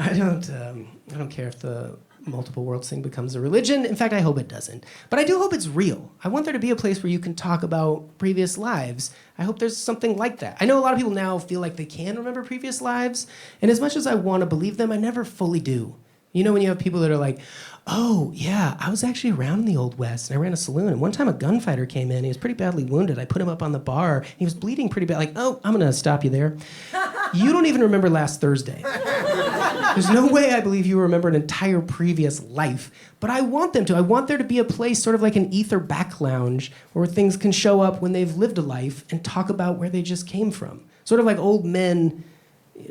I don't care if the multiple worlds thing becomes a religion. In fact, I hope it doesn't. But I do hope it's real. I want there to be a place where you can talk about previous lives. I hope there's something like that. I know a lot of people now feel like they can remember previous lives, and as much as I want to believe them, I never fully do. You know when you have people that are like, oh, yeah, I was actually around in the Old West, and I ran a saloon, and one time a gunfighter came in, he was pretty badly wounded. I put him up on the bar, and he was bleeding pretty bad. Like, oh, I'm gonna stop you there. You don't even remember last Thursday. There's no way I believe you remember an entire previous life, but I want them to. I want there to be a place, sort of like an ether back lounge, where things can show up when they've lived a life and talk about where they just came from. Sort of like old men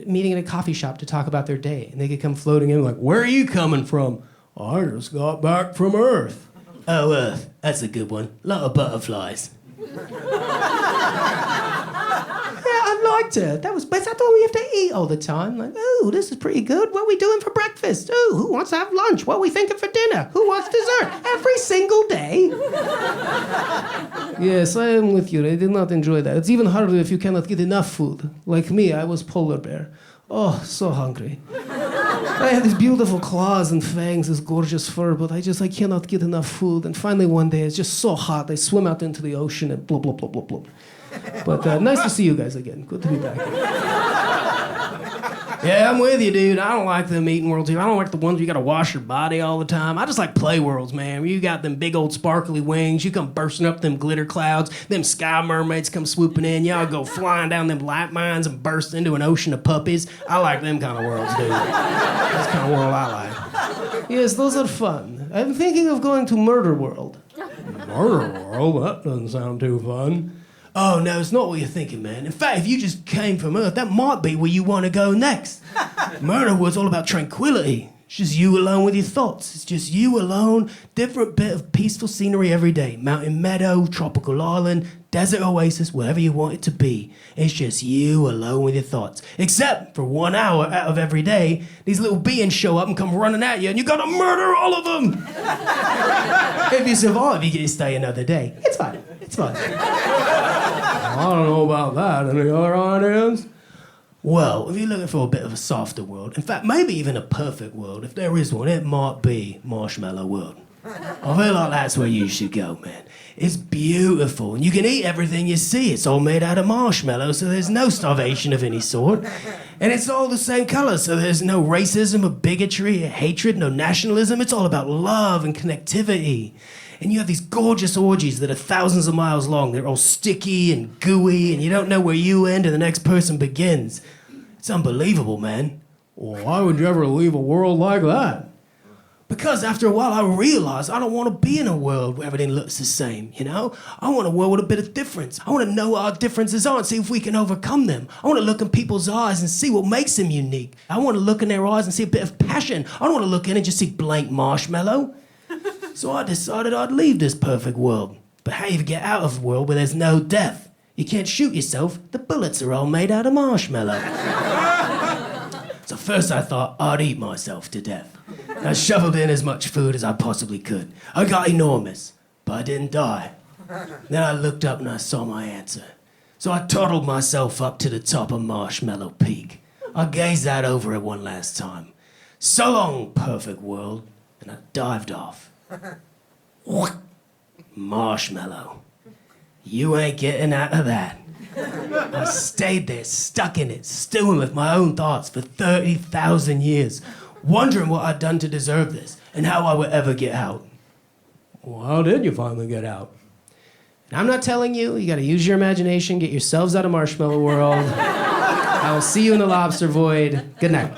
meeting in a coffee shop to talk about their day, and they could come floating in like, where are you coming from? I just got back from Earth. Oh, Earth, that's a good one. Lot of butterflies. Yeah, I liked it. But that's all we have to eat all the time. Like, oh, this is pretty good. What are we doing for breakfast? Oh, who wants to have lunch? What are we thinking for dinner? Who wants dessert? Every single day. Yes, I am with you. I did not enjoy that. It's even harder if you cannot get enough food. Like me, I was polar bear. Oh, so hungry. I have these beautiful claws and fangs, this gorgeous fur, but I cannot get enough food. And finally one day, it's just so hot, I swim out into the ocean and blah, blah, blah, blah, blah. But nice to see you guys again. Good to be back. Yeah, I'm with you, dude. I don't like them eating worlds here. I don't like the ones where you gotta wash your body all the time. I just like play worlds, man. Where you got them big old sparkly wings, you come bursting up them glitter clouds, them sky mermaids come swooping in, y'all go flying down them light mines and burst into an ocean of puppies. I like them kind of worlds, dude. That's the kind of world I like. Yes, those are fun. I'm thinking of going to Murder World. Murder World? That doesn't sound too fun. Oh, no, it's not what you're thinking, man. In fact, if you just came from Earth, that might be where you want to go next. Murder was all about tranquility. It's just you alone with your thoughts. It's just you alone, different bit of peaceful scenery every day. Mountain meadow, tropical island, desert oasis, whatever you want it to be. It's just you alone with your thoughts. Except for 1 hour out of every day, these little beings show up and come running at you, and you gotta murder all of them. If you survive, you get to stay another day. It's fine. It's fine. I don't know about that. Any other ideas? Well, if you're looking for a bit of a softer world, in fact, maybe even a perfect world, if there is one, it might be Marshmallow World. I feel like that's where you should go, man. It's beautiful, and you can eat everything you see. It's all made out of marshmallow, so there's no starvation of any sort. And it's all the same color, so there's no racism or bigotry or hatred, no nationalism. It's all about love and connectivity. And you have these gorgeous orgies that are thousands of miles long. They're all sticky and gooey, and you don't know where you end and the next person begins. It's unbelievable, man. Well, why would you ever leave a world like that? Because after a while, I realized I don't want to be in a world where everything looks the same, you know? I want a world with a bit of difference. I want to know what our differences are and see if we can overcome them. I want to look in people's eyes and see what makes them unique. I want to look in their eyes and see a bit of passion. I don't want to look in and just see blank marshmallow. So I decided I'd leave this perfect world. But how do you get out of a world where there's no death? You can't shoot yourself. The bullets are all made out of marshmallow. So first I thought I'd eat myself to death. I shoveled in as much food as I possibly could. I got enormous, but I didn't die. Then I looked up and I saw my answer. So I toddled myself up to the top of Marshmallow Peak. I gazed out over it one last time. So long, perfect world. And I dived off. Marshmallow. You ain't getting out of that. I stayed there, stuck in it, stewing with my own thoughts for 30,000 years, wondering what I'd done to deserve this and how I would ever get out. Well, how did you finally get out? And I'm not telling you, you gotta use your imagination, get yourselves out of Marshmallow World. I will see you in the lobster void. Good night.